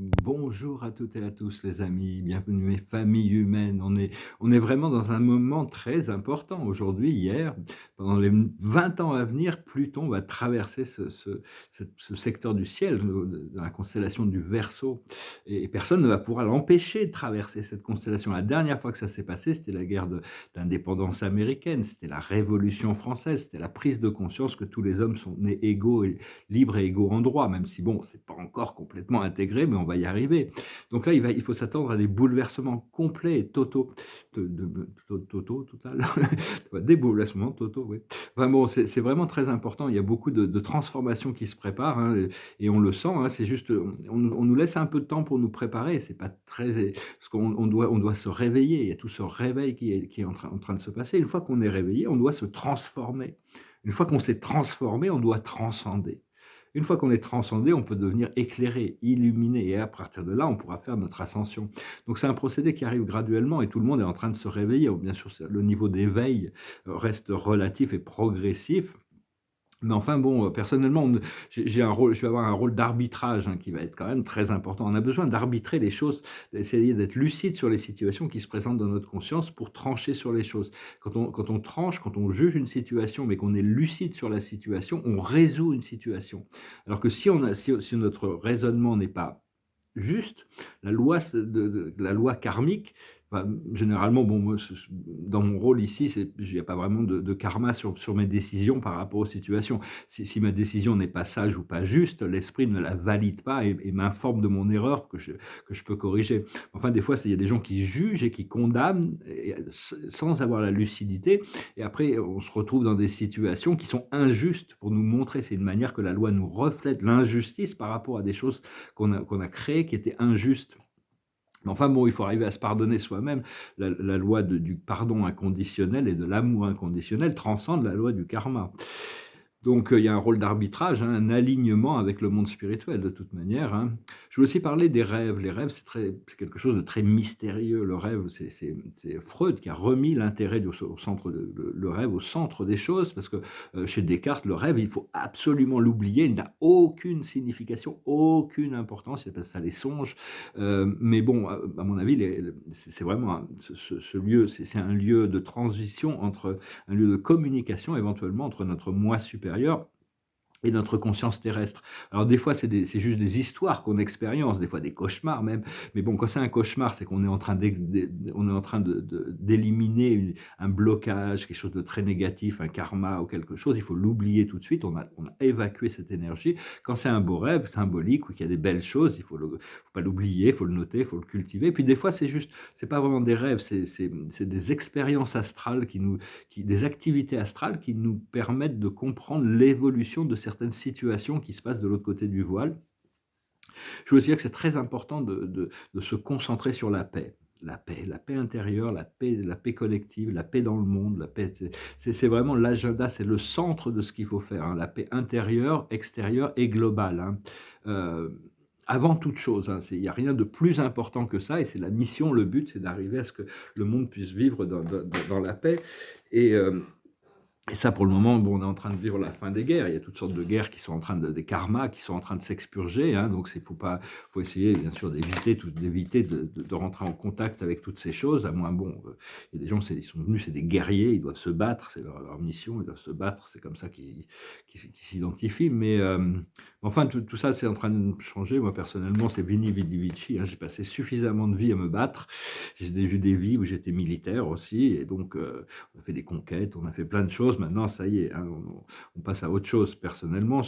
Bonjour à toutes et à tous les amis, bienvenue mes familles humaines. On est vraiment dans un moment très important aujourd'hui, hier, pendant les 20 ans à venir, Pluton va traverser ce secteur du ciel, dans la constellation du Verseau, et personne ne va pouvoir l'empêcher de traverser cette constellation. La dernière fois que ça s'est passé, c'était la guerre d'indépendance américaine, c'était la Révolution française, c'était la prise de conscience que tous les hommes sont nés égaux et libres et égaux en droit, même si bon, c'est pas encore complètement intégré, mais on va y arriver. Donc là, il faut s'attendre à des bouleversements complets et totaux, totaux, total, des bouleversements totaux, oui. Enfin bon, c'est vraiment très important. Il y a beaucoup de transformations qui se préparent, hein, et on le sent. Hein, c'est juste, on nous laisse un peu de temps pour nous préparer. C'est pas très, parce qu'on doit se réveiller. Il y a tout ce réveil qui est en train de se passer. Une fois qu'on est réveillé, on doit se transformer. Une fois qu'on s'est transformé, on doit transcender. Une fois qu'on est transcendé, on peut devenir éclairé, illuminé, et à partir de là, on pourra faire notre ascension. Donc c'est un procédé qui arrive graduellement et tout le monde est en train de se réveiller. Bien sûr, le niveau d'éveil reste relatif et progressif, mais enfin bon, personnellement, j'ai un rôle, je vais avoir un rôle d'arbitrage, hein, qui va être quand même très important. On a besoin d'arbitrer les choses, d'essayer d'être lucide sur les situations qui se présentent dans notre conscience pour trancher sur les choses. Quand on tranche, quand on juge une situation, mais qu'on est lucide sur la situation, on résout une situation. Alors que si notre raisonnement n'est pas juste, la loi karmique, bah, généralement, bon, moi, dans mon rôle ici, il n'y a pas vraiment de karma sur mes décisions par rapport aux situations. Si ma décision n'est pas sage ou pas juste, l'esprit ne la valide pas et m'informe de mon erreur que je peux corriger. Enfin, des fois, il y a des gens qui jugent et qui condamnent sans avoir la lucidité, et après, on se retrouve dans des situations qui sont injustes pour nous montrer. C'est une manière que la loi nous reflète l'injustice par rapport à des choses qu'on a créées qui étaient injustes. Mais enfin bon, il faut arriver à se pardonner soi-même. La loi du pardon inconditionnel et de l'amour inconditionnel transcende la loi du karma. Donc, il y a un rôle d'arbitrage, hein, un alignement avec le monde spirituel de toute manière, hein. Je veux aussi parler des rêves. Les rêves, c'est quelque chose de très mystérieux. Le rêve, c'est Freud qui a remis l'intérêt au centre le rêve au centre des choses, parce que, chez Descartes, le rêve, il faut absolument l'oublier. Il n'a aucune signification, aucune importance. Il appelle ça les songes. Mais bon, à mon avis, c'est vraiment ce lieu, c'est un lieu de transition entre un lieu de communication éventuellement entre notre moi supérieur et notre conscience terrestre. Alors des fois, c'est juste des histoires qu'on expérience, des fois des cauchemars même. Mais bon, quand c'est un cauchemar, c'est qu'on est en train on est en train d'éliminer un blocage, quelque chose de très négatif, un karma ou quelque chose. Il faut l'oublier tout de suite. On a évacué cette énergie. Quand c'est un beau rêve symbolique ou qu'il y a des belles choses, faut pas l'oublier, il faut le noter, il faut le cultiver. Puis des fois, c'est pas vraiment des rêves, c'est des expériences astrales des activités astrales qui nous permettent de comprendre l'évolution de certaines situations qui se passent de l'autre côté du voile. Je veux aussi dire que c'est très important de se concentrer sur la paix. La paix intérieure, la paix collective, la paix dans le monde, la paix, c'est vraiment l'agenda, c'est le centre de ce qu'il faut faire, hein. La paix intérieure, extérieure et globale, hein. Avant toute chose, hein, il y a rien de plus important que ça, et c'est la mission, le but, c'est d'arriver à ce que le monde puisse vivre dans la paix. Et Et ça, pour le moment, bon, on est en train de vivre la fin des guerres. Il y a toutes sortes de guerres qui sont en train des karmas qui sont en train de s'expurger, hein. Donc, faut essayer, bien sûr, d'éviter de rentrer en contact avec toutes ces choses. À moins, bon, il y a des gens, ils sont venus, c'est des guerriers, ils doivent se battre, c'est leur mission, ils doivent se battre. C'est comme ça qu'ils s'identifient. Mais, enfin, tout ça, c'est en train de changer. Moi, personnellement, c'est vini vidi vici, hein. J'ai passé suffisamment de vie à me battre. J'ai eu des vies où j'étais militaire aussi, et donc, on a fait des conquêtes, on a fait plein de choses. Maintenant, ça y est, hein, on passe à autre chose. Personnellement,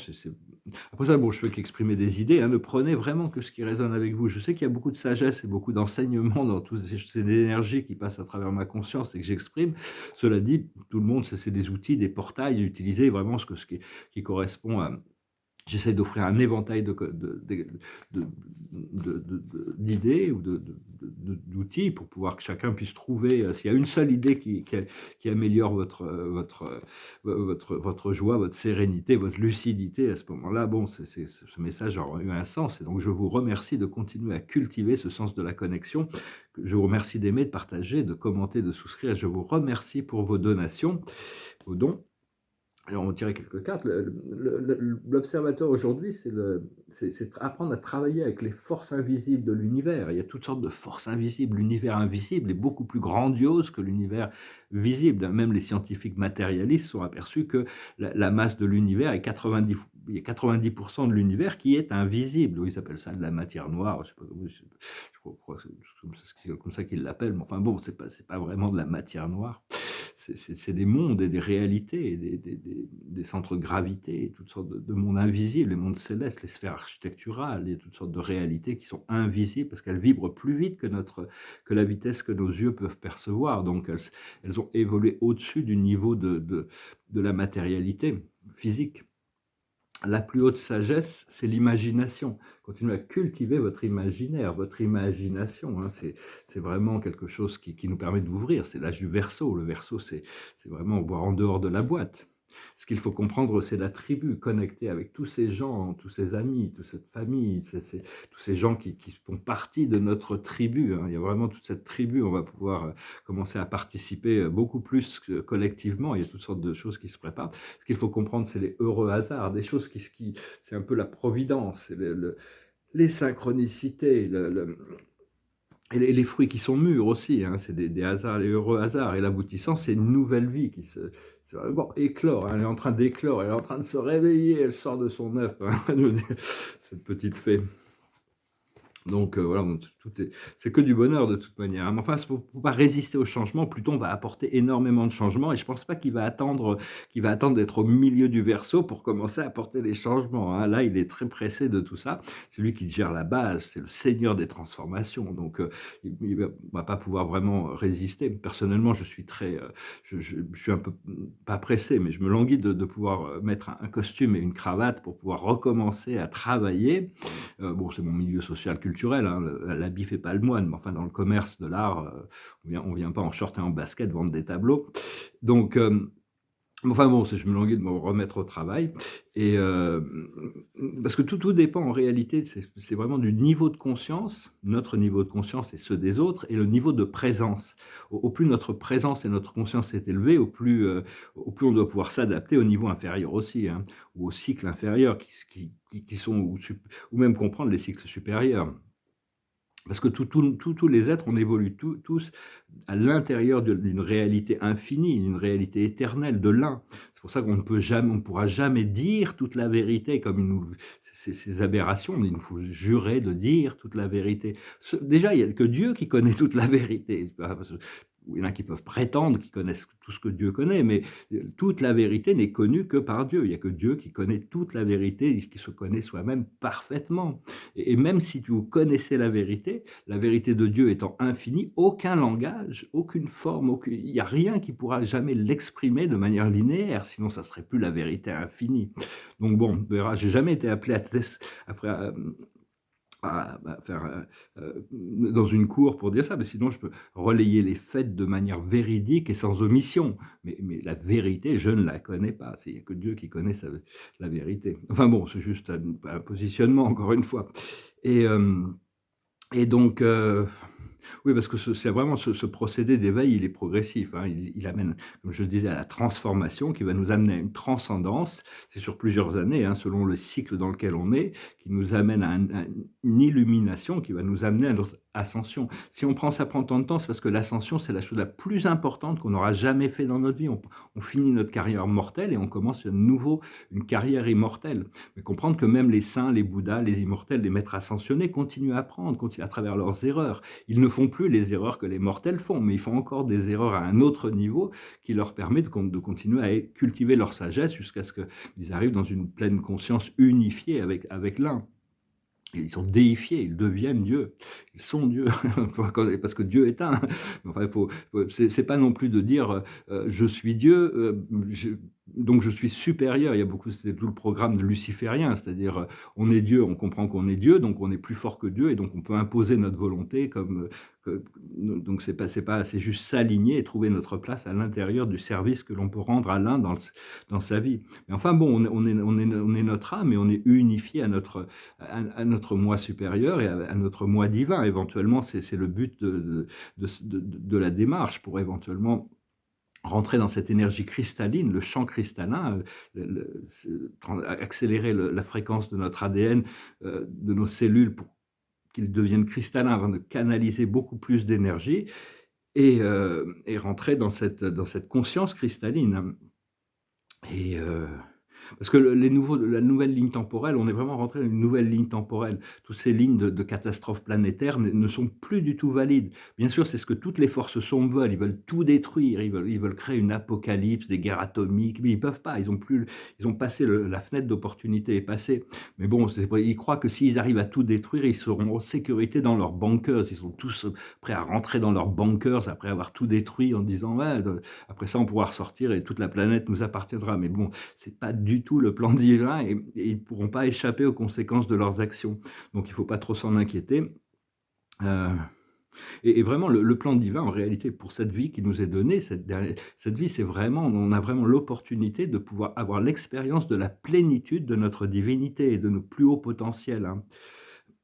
après ça, bon, je fais qu'exprimer des idées, hein. Ne prenez vraiment que ce qui résonne avec vous. Je sais qu'il y a beaucoup de sagesse et beaucoup d'enseignement dans toutes ces énergies qui passent à travers ma conscience et que j'exprime. Cela dit, tout le monde, c'est des outils, des portails, utiliser vraiment qui correspond à. J'essaie d'offrir un éventail de d'idées ou d'outils pour pouvoir que chacun puisse trouver, s'il y a une seule idée qui améliore votre joie, votre sérénité, votre lucidité à ce moment-là, bon, ce message aura eu un sens, et donc je vous remercie de continuer à cultiver ce sens de la connexion. Je vous remercie d'aimer, de partager, de commenter, de souscrire. Je vous remercie pour vos donations, vos dons. Alors, on tirait quelques cartes. L'observateur aujourd'hui, c'est apprendre à travailler avec les forces invisibles de l'univers. Il y a toutes sortes de forces invisibles. L'univers invisible est beaucoup plus grandiose que l'univers visible. Même les scientifiques matérialistes sont aperçus que la masse de l'univers est 90, il y a 90% de l'univers qui est invisible. Oui, ils appellent ça de la matière noire. Je sais pas, je crois que c'est comme ça qu'ils l'appellent. Mais enfin bon, c'est pas vraiment de la matière noire. C'est des mondes et des réalités, et des centres de gravité, et toutes sortes de mondes invisibles, les mondes célestes, les sphères architecturales, il y a toutes sortes de réalités qui sont invisibles parce qu'elles vibrent plus vite que la vitesse que nos yeux peuvent percevoir. Donc elles ont évolué au-dessus du niveau de la matérialité physique. La plus haute sagesse, c'est l'imagination. Continuez à cultiver votre imaginaire, votre imagination. Hein, c'est vraiment quelque chose qui nous permet d'ouvrir. C'est l'âge du Verseau. Le Verseau, c'est vraiment voir en dehors de la boîte. Ce qu'il faut comprendre, c'est la tribu, connecter avec tous ces gens, tous ces amis, toute cette famille, tous ces gens qui font partie de notre tribu. Hein. Il y a vraiment toute cette tribu. On va pouvoir commencer à participer beaucoup plus que collectivement. Il y a toutes sortes de choses qui se préparent. Ce qu'il faut comprendre, c'est les heureux hasards, des choses c'est un peu la providence, les synchronicités, et les fruits qui sont mûrs aussi, hein, c'est des hasards, les heureux hasards. Et l'aboutissant, c'est une nouvelle vie qui se bon, éclore. Hein, elle est en train d'éclore, elle est en train de se réveiller, elle sort de son œuf, hein, cette petite fée. Donc voilà, c'est que du bonheur de toute manière. Hein. Mais enfin, il ne faut pas résister au changement. Pluton va apporter énormément de changements et je ne pense pas qu'il va attendre d'être au milieu du Verseau pour commencer à apporter les changements. Hein. Là, il est très pressé de tout ça. C'est lui qui gère la base, c'est le seigneur des transformations. Donc, il ne va pas pouvoir vraiment résister. Personnellement, je suis je suis un peu pas pressé, mais je me languis de pouvoir mettre un costume et une cravate pour pouvoir recommencer à travailler. Bon, c'est mon milieu social culturel, hein, l'habit fait pas le moine, mais enfin dans le commerce de l'art, on vient pas en short et en basket vendre des tableaux. Donc, enfin bon, je me languis de me remettre au travail et parce que tout dépend en réalité, c'est vraiment du niveau de conscience, notre niveau de conscience et ceux des autres, et le niveau de présence. Au plus notre présence et notre conscience est élevée, au plus on doit pouvoir s'adapter au niveau inférieur aussi, hein, ou au cycle inférieur qui sont ou même comprendre les cycles supérieurs. Parce que tous les êtres, on évolue tous à l'intérieur d'une réalité infinie, d'une réalité éternelle, de l'un. C'est pour ça qu'on ne pourra jamais dire toute la vérité comme ces aberrations. Il nous faut jurer de dire toute la vérité. Déjà, il n'y a que Dieu qui connaît toute la vérité. Il y en a qui peuvent prétendre qu'ils connaissent tout ce que Dieu connaît, mais toute la vérité n'est connue que par Dieu. Il n'y a que Dieu qui connaît toute la vérité, qui se connaît soi-même parfaitement. Et même si vous connaissez la vérité de Dieu étant infinie, aucun langage, aucune forme, il n'y a rien qui pourra jamais l'exprimer de manière linéaire, sinon ça ne serait plus la vérité infinie. Donc bon, j'ai jamais été appelé à faire dans une cour pour dire ça, mais sinon je peux relayer les faits de manière véridique et sans omission. Mais la vérité, je ne la connais pas. Il n'y a que Dieu qui connaît la vérité. Enfin bon, c'est juste un positionnement, encore une fois. Et donc, oui, parce que c'est vraiment ce procédé d'éveil, il est progressif. Hein, il amène, comme je le disais, à la transformation qui va nous amener à une transcendance. C'est sur plusieurs années, hein, selon le cycle dans lequel on est, qui nous amène à une illumination qui va nous amener à notre ascension. Si ça prend tant de temps, c'est parce que l'ascension, c'est la chose la plus importante qu'on n'aura jamais fait dans notre vie. On finit notre carrière mortelle et on commence de nouveau une carrière immortelle. Mais comprendre que même les saints, les bouddhas, les immortels, les maîtres ascensionnés continuent à apprendre, continuent à travers leurs erreurs. Ils ne font plus les erreurs que les mortels font, mais ils font encore des erreurs à un autre niveau qui leur permet de continuer à cultiver leur sagesse jusqu'à ce qu'ils arrivent dans une pleine conscience unifiée avec l'un. Ils sont déifiés, ils deviennent Dieu, ils sont Dieu, parce que Dieu est un. Enfin, c'est pas non plus de dire je suis Dieu, donc je suis supérieur. Il y a c'est tout le programme de luciférien, c'est-à-dire on est Dieu, on comprend qu'on est Dieu, donc on est plus fort que Dieu et donc on peut imposer notre volonté donc c'est juste s'aligner et trouver notre place à l'intérieur du service que l'on peut rendre à l'un dans sa vie. Mais enfin bon, on est notre âme et on est unifié à notre moi supérieur et à notre moi divin. Éventuellement, c'est le but de la démarche pour éventuellement rentrer dans cette énergie cristalline, le champ cristallin, accélérer la fréquence de notre ADN, de nos cellules pour qu'ils deviennent cristallins afin de canaliser beaucoup plus d'énergie et rentrer dans cette conscience cristalline, hein. Et parce que la nouvelle ligne temporelle, on est vraiment rentré dans une nouvelle ligne temporelle. Toutes ces lignes de catastrophes planétaires ne sont plus du tout valides. Bien sûr, c'est ce que toutes les forces sombres veulent. Ils veulent tout détruire. Ils veulent créer une apocalypse, des guerres atomiques, mais ils peuvent pas. Ils ont passé la fenêtre d'opportunité est passée. Mais bon, ils croient que s'ils arrivent à tout détruire, ils seront en sécurité dans leurs bunkers. Ils sont tous prêts à rentrer dans leurs bunkers après avoir tout détruit en disant ouais, après ça on pourra ressortir et toute la planète nous appartiendra. Mais bon, c'est pas du tout le plan divin et ils ne pourront pas échapper aux conséquences de leurs actions. Donc il ne faut pas trop s'en inquiéter. Euh, et vraiment, le plan divin, en réalité, pour cette vie qui nous est donnée, cette vie, c'est vraiment, on a vraiment l'opportunité de pouvoir avoir l'expérience de la plénitude de notre divinité et de nos plus hauts potentiels, hein.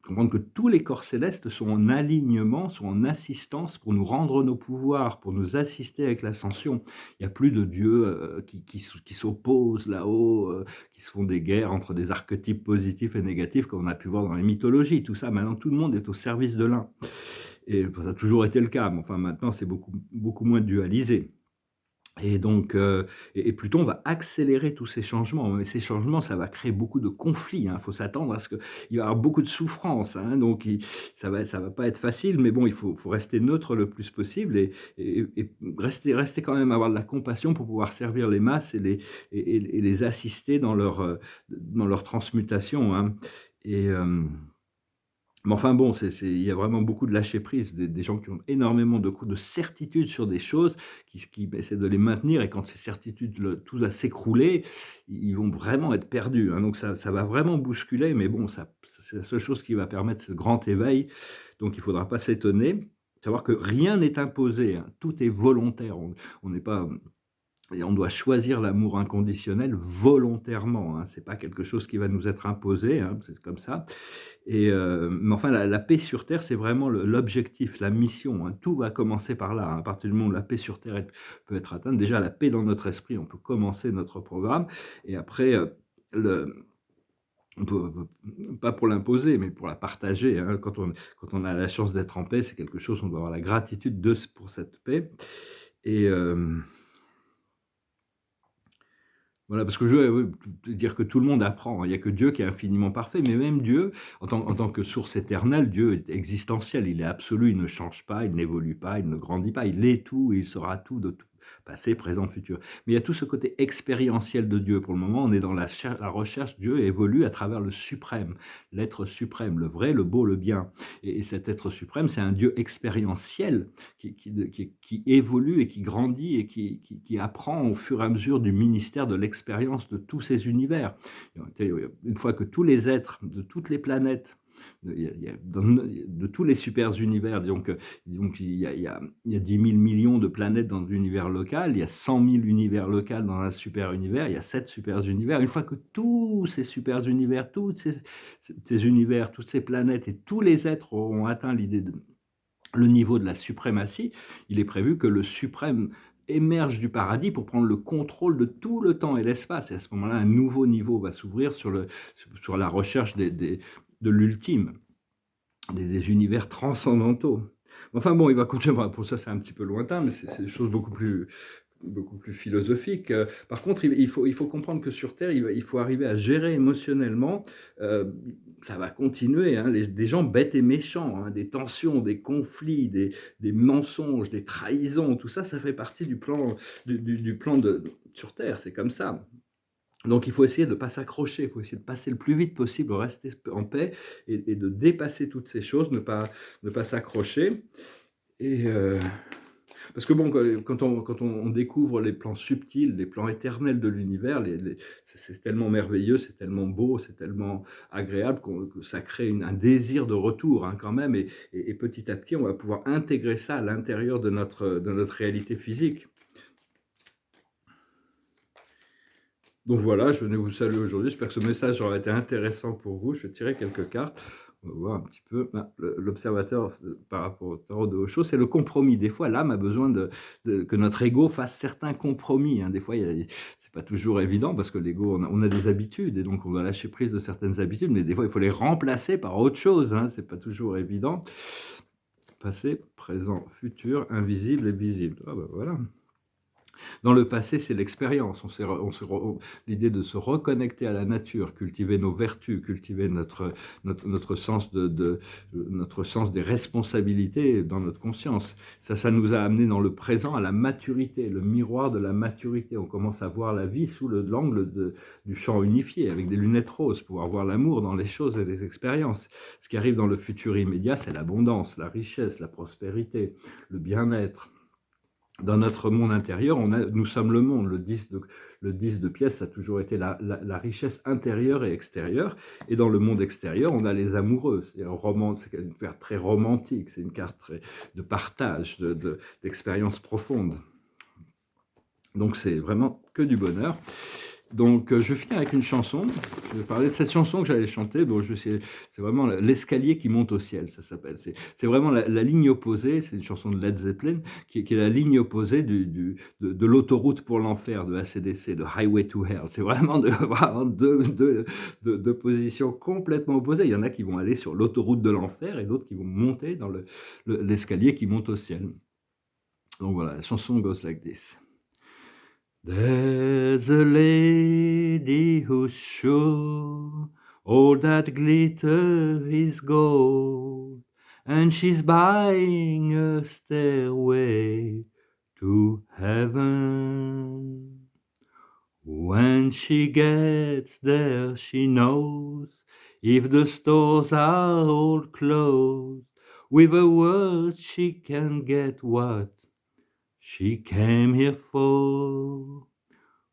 Comprendre que tous les corps célestes sont en alignement, sont en assistance pour nous rendre nos pouvoirs, pour nous assister avec l'ascension. Il n'y a plus de dieux qui s'opposent là-haut, qui se font des guerres entre des archétypes positifs et négatifs comme on a pu voir dans les mythologies. Tout ça, maintenant, tout le monde est au service de l'un. Et ça a toujours été le cas, mais enfin maintenant, c'est beaucoup moins dualisé. Et donc, Pluton va accélérer tous ces changements. Mais ces changements, ça va créer beaucoup de conflits, hein. Il faut s'attendre à ce qu'il va y avoir beaucoup de souffrance, hein. Donc, ça va pas être facile, mais bon, il faut rester neutre le plus possible et rester quand même, avoir de la compassion pour pouvoir servir les masses et les assister dans leur transmutation, hein. Et, mais enfin bon, il y a vraiment beaucoup de lâcher prise, des gens qui ont énormément de certitudes sur des choses, qui essaient de les maintenir et quand ces certitudes, tout va s'écrouler, ils vont vraiment être perdus, hein. Donc ça va vraiment bousculer, mais bon, c'est la seule chose qui va permettre ce grand éveil. Donc il ne faudra pas s'étonner, savoir que rien n'est imposé, hein, tout est volontaire. On n'est pas et on doit choisir l'amour inconditionnel volontairement, hein. C'est pas quelque chose qui va nous être imposé, hein, c'est comme ça. Mais enfin, la paix sur terre, c'est vraiment l'objectif, la mission, hein. Tout va commencer par là, hein. À partir du moment où la paix sur terre peut être atteinte, déjà la paix dans notre esprit, on peut commencer notre programme et après, le on peut pas pour l'imposer, mais pour la partager, hein. Quand on a la chance d'être en paix, c'est quelque chose, on doit avoir la gratitude pour cette paix et voilà, parce que je veux dire que tout le monde apprend, hein. Il n'y a que Dieu qui est infiniment parfait, mais même Dieu, en tant que source éternelle, Dieu est existentiel, il est absolu, il ne change pas, il n'évolue pas, il ne grandit pas, il est tout et il sera tout de tout, passé, présent, futur. Mais il y a tout ce côté expérientiel de Dieu. Pour le moment, on est dans la recherche. Dieu évolue à travers le suprême, l'être suprême, le vrai, le beau, le bien. Et cet être suprême, c'est un Dieu expérientiel qui évolue et qui grandit et qui apprend au fur et à mesure du ministère de l'expérience de tous ces univers. Une fois que tous les êtres de toutes les planètes, de tous les super univers, donc il y a 10 000 millions de planètes dans l'univers local, il y a 100 000 univers locaux dans un super univers, il y a 7 super univers. Une fois que tous ces super univers, ces univers, toutes ces planètes et tous les êtres auront atteint le niveau de la suprématie, il est prévu que le suprême émerge du paradis pour prendre le contrôle de tout le temps et l'espace. Et à ce moment-là, un nouveau niveau va s'ouvrir sur la recherche de l'ultime, des univers transcendantaux. Enfin bon, il va continuer, pour ça c'est un petit peu lointain, mais c'est des choses beaucoup plus philosophiques. Par contre, il faut comprendre que sur Terre, il faut arriver à gérer émotionnellement. Ça va continuer, hein, des gens bêtes et méchants, hein, des tensions, des conflits, des mensonges, des trahisons, tout ça, ça fait partie du plan, du plan sur Terre, c'est comme ça. Donc il faut essayer de ne pas s'accrocher, il faut essayer de passer le plus vite possible, rester en paix et de dépasser toutes ces choses, ne pas s'accrocher. Et parce que bon, quand on découvre les plans subtils, les plans éternels de l'univers, c'est tellement merveilleux, c'est tellement beau, c'est tellement agréable que ça crée un désir de retour, hein, quand même. Et petit à petit, on va pouvoir intégrer ça à l'intérieur de notre réalité physique. Donc voilà, je venais vous saluer aujourd'hui. J'espère que ce message aura été intéressant pour vous. Je vais tirer quelques cartes. On va voir un petit peu, l'observateur, par rapport au tarot de Osho, c'est le compromis. Des fois, l'âme a besoin de que notre ego fasse certains compromis, hein. Des fois, c'est pas toujours évident parce que l'ego, on a des habitudes et donc on doit lâcher prise de certaines habitudes, mais des fois, il faut les remplacer par autre chose, hein. C'est pas toujours évident. Passé, présent, futur, invisible et visible. Ah bah, voilà. Dans le passé, c'est l'expérience. L'idée de se reconnecter à la nature, cultiver nos vertus, cultiver notre sens notre sens des responsabilités dans notre conscience. Ça nous a amené dans le présent à la maturité, le miroir de la maturité. On commence à voir la vie sous l'angle du champ unifié, avec des lunettes roses, pouvoir voir l'amour dans les choses et les expériences. Ce qui arrive dans le futur immédiat, c'est l'abondance, la richesse, la prospérité, le bien-être. Dans notre monde intérieur, nous sommes le monde. Le 10 de pièce, ça a toujours été la richesse intérieure et extérieure. Et dans le monde extérieur, on a les amoureux. C'est une carte très romantique, c'est une carte de partage, d'expérience profonde. Donc c'est vraiment que du bonheur. Donc, je vais finir avec une chanson. Je vais parler de cette chanson que j'allais chanter. Bon, c'est vraiment l'escalier qui monte au ciel, ça s'appelle. C'est vraiment la ligne opposée. C'est une chanson de Led Zeppelin qui est la ligne opposée de l'autoroute pour l'enfer de AC/DC, de Highway to Hell. C'est vraiment, vraiment deux positions complètement opposées. Il y en a qui vont aller sur l'autoroute de l'enfer et d'autres qui vont monter dans l'escalier qui monte au ciel. Donc voilà, la chanson goes like this. There's a lady who's sure all that glitter is gold, and she's buying a stairway to heaven. When she gets there, she knows if the stores are all closed, with a word she can get what she came here for.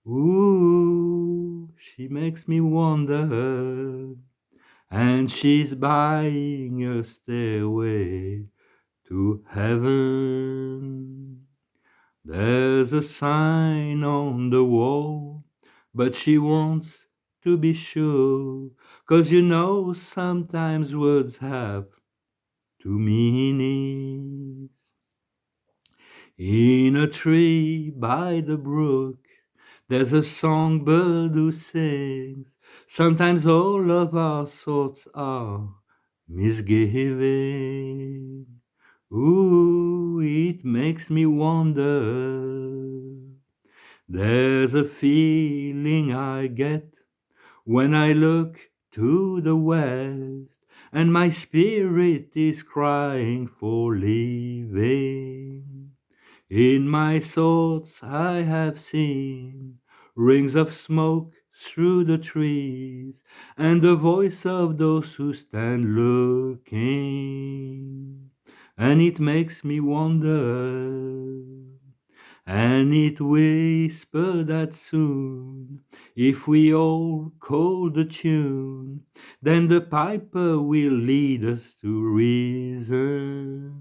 Ooh, she makes me wonder, and she's buying a stairway to heaven. There's a sign on the wall, but she wants to be sure, 'cause you know sometimes words have two meanings. In a tree by the brook, there's a songbird who sings. Sometimes all of our thoughts are misgiving. Ooh, it makes me wonder. There's a feeling I get when I look to the west, and my spirit is crying for leaving. In my thoughts I have seen rings of smoke through the trees, and the voice of those who stand looking, and it makes me wonder, and it whispers that soon, if we all call the tune, then the piper will lead us to reason.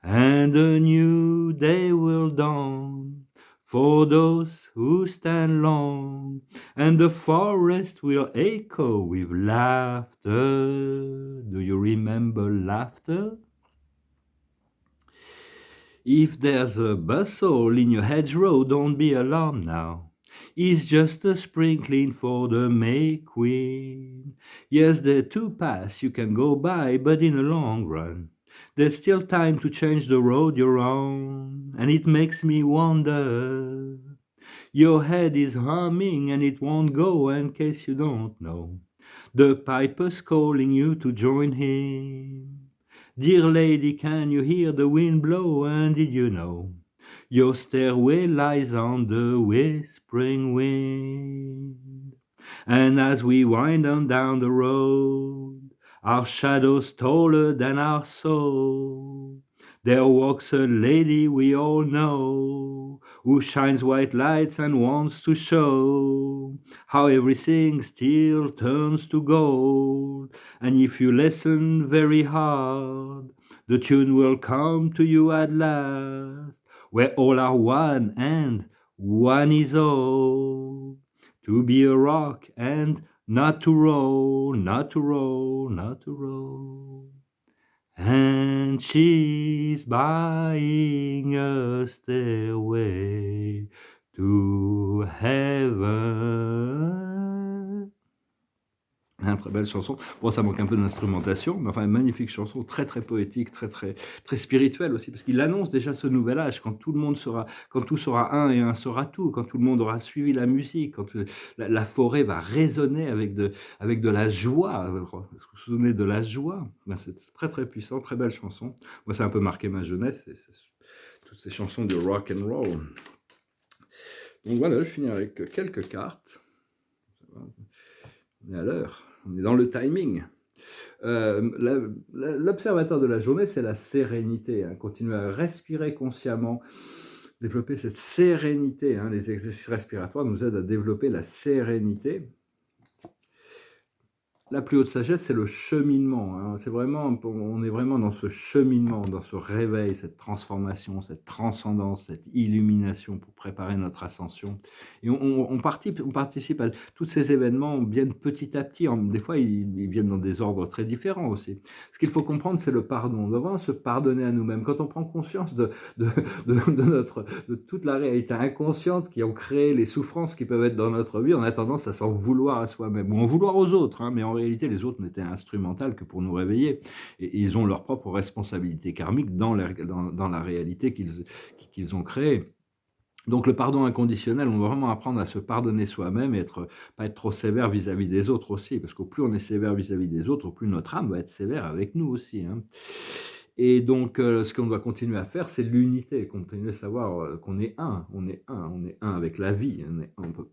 And a new day will dawn for those who stand long, and the forest will echo with laughter. Do you remember laughter? If there's a bustle in your hedgerow, don't be alarmed now. It's just a sprinkling for the May Queen. Yes, there are two paths you can go by, but in the long run, there's still time to change the road you're on, and it makes me wonder. Your head is humming and it won't go, in case you don't know. The piper's calling you to join him. Dear lady, can you hear the wind blow? And did you know your stairway lies on the whispering wind? And as we wind on down the road, our shadows taller than our soul, there walks a lady we all know, who shines white lights and wants to show how everything still turns to gold. And if you listen very hard, the tune will come to you at last, where all are one and one is all. To be a rock and not to row, not to row, not to row. And she's buying a stairway to heaven. Hein, très belle chanson. Bon, ça manque un peu d'instrumentation, mais enfin, une magnifique chanson, très, très poétique, très, très, très spirituelle aussi, parce qu'il annonce déjà ce nouvel âge, quand tout sera un et un sera tout, quand tout le monde aura suivi la musique, quand la forêt va résonner avec de la joie. Est-ce que vous vous souvenez de la joie? Ben, c'est très, très puissant, très belle chanson. Moi, ça a un peu marqué ma jeunesse, toutes ces chansons de rock and roll. Donc voilà, je finis avec quelques cartes. On est à l'heure, on est dans le timing. L'observateur de la journée, c'est la sérénité. Hein. Continuer à respirer consciemment, développer cette sérénité. Hein. Les exercices respiratoires nous aident à développer la sérénité. La plus haute sagesse, c'est le cheminement. Hein. On est vraiment dans ce cheminement, dans ce réveil, cette transformation, cette transcendance, cette illumination pour préparer notre ascension. Et on participe à tous ces événements, viennent petit à petit. Des fois, ils viennent dans des ordres très différents aussi. Ce qu'il faut comprendre, c'est le pardon. On doit vraiment se pardonner à nous-mêmes. Quand on prend conscience de toute la réalité inconsciente qui ont créé les souffrances qui peuvent être dans notre vie, on a tendance à s'en vouloir à soi-même ou en vouloir aux autres. Hein, mais en réalité, les autres n'étaient instrumentales que pour nous réveiller. Et ils ont leur propre responsabilité karmique dans la réalité qu'ils ont créée. Donc le pardon inconditionnel, on doit vraiment apprendre à se pardonner soi-même et pas être trop sévère vis-à-vis des autres aussi, parce qu'au plus on est sévère vis-à-vis des autres, au plus notre âme va être sévère avec nous aussi. Hein. Et donc, ce qu'on doit continuer à faire, c'est l'unité, continuer à savoir qu'on est un, on est un, on est un avec la vie. On peut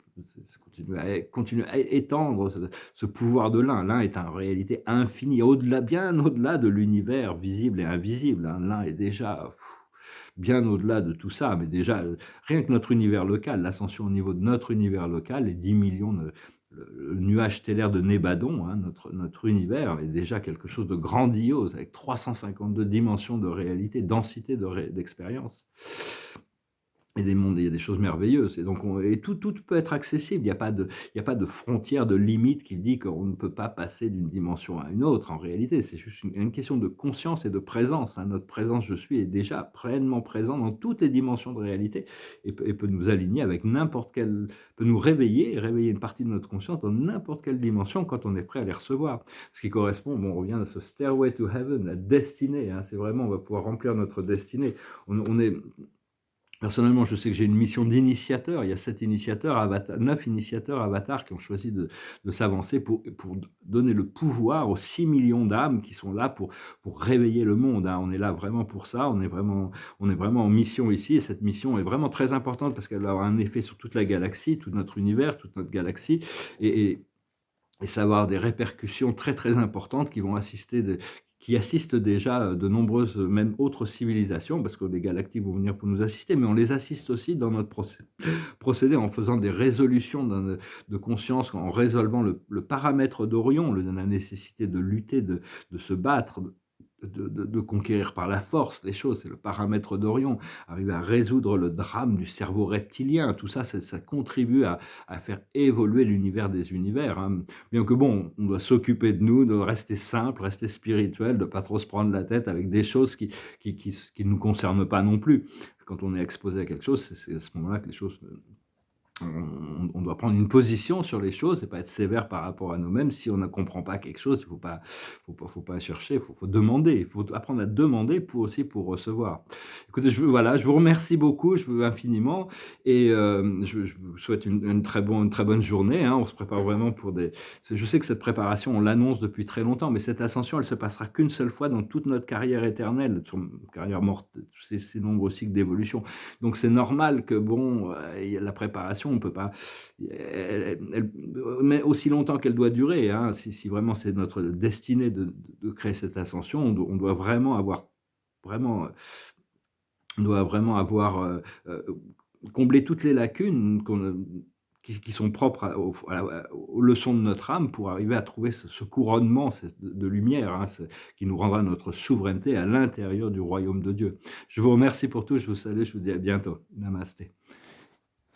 continuer à étendre ce pouvoir de l'un. L'un est en réalité infini, bien au-delà de l'univers visible et invisible. Hein. L'un est déjà bien au-delà de tout ça, mais déjà, rien que notre univers local, l'ascension au niveau de notre univers local, les 10 millions le nuage stellaire de Nébadon, hein, notre univers, est déjà quelque chose de grandiose, avec 352 dimensions de réalité, densité d'expérience. Et des mondes, il y a des choses merveilleuses. Et donc, tout peut être accessible. Il n'y a pas de frontière, de limite qui dit qu'on ne peut pas passer d'une dimension à une autre. En réalité, c'est juste une question de conscience et de présence. Hein. Notre présence, je suis, est déjà pleinement présent dans toutes les dimensions de réalité et peut nous aligner avec peut nous réveiller une partie de notre conscience dans n'importe quelle dimension quand on est prêt à les recevoir. Ce qui correspond, on revient à ce stairway to heaven, la destinée. Hein. C'est vraiment, on va pouvoir remplir notre destinée. Personnellement, je sais que j'ai une mission d'initiateur. Il y a 9 initiateurs avatars qui ont choisi de s'avancer pour donner le pouvoir aux 6 millions d'âmes qui sont là pour réveiller le monde. Hein. On est là vraiment pour ça. On est vraiment en mission ici. Et cette mission est vraiment très importante parce qu'elle va avoir un effet sur toute la galaxie, tout notre univers, toute notre galaxie. Et ça va avoir des répercussions très, très importantes qui assistent déjà de nombreuses, même autres civilisations, parce que les galactiques vont venir pour nous assister, mais on les assiste aussi dans notre procédé en faisant des résolutions de conscience, en résolvant le paramètre d'Orion, la nécessité de lutter, de se battre, de conquérir par la force les choses, c'est le paramètre d'Orion, arriver à résoudre le drame du cerveau reptilien, tout ça, ça contribue à faire évoluer l'univers des univers. Hein. Bien que bon, on doit s'occuper de nous, de rester simple, rester spirituel, de pas trop se prendre la tête avec des choses qui ne nous concernent pas non plus. Quand on est exposé à quelque chose, c'est à ce moment-là que les choses on doit prendre une position sur les choses et pas être sévère par rapport à nous-mêmes. Si on ne comprend pas quelque chose, il faut pas chercher, il faut demander. Il faut apprendre à demander pour recevoir. Écoutez, je vous remercie beaucoup, je vous infiniment et je vous souhaite une très bonne journée. Hein. On se prépare vraiment je sais que cette préparation, on l'annonce depuis très longtemps, mais cette ascension, elle se passera qu'une seule fois dans toute notre carrière éternelle, carrière morte, ces nombreux cycles d'évolution. Donc c'est normal que la préparation, on peut pas, mais aussi longtemps qu'elle doit durer. Hein, si vraiment c'est notre destinée de créer cette ascension, on doit vraiment avoir comblé toutes les lacunes qui sont propres aux leçons de notre âme pour arriver à trouver ce couronnement de lumière, hein, qui nous rendra notre souveraineté à l'intérieur du royaume de Dieu. Je vous remercie pour tout, je vous salue, je vous dis à bientôt. Namasté.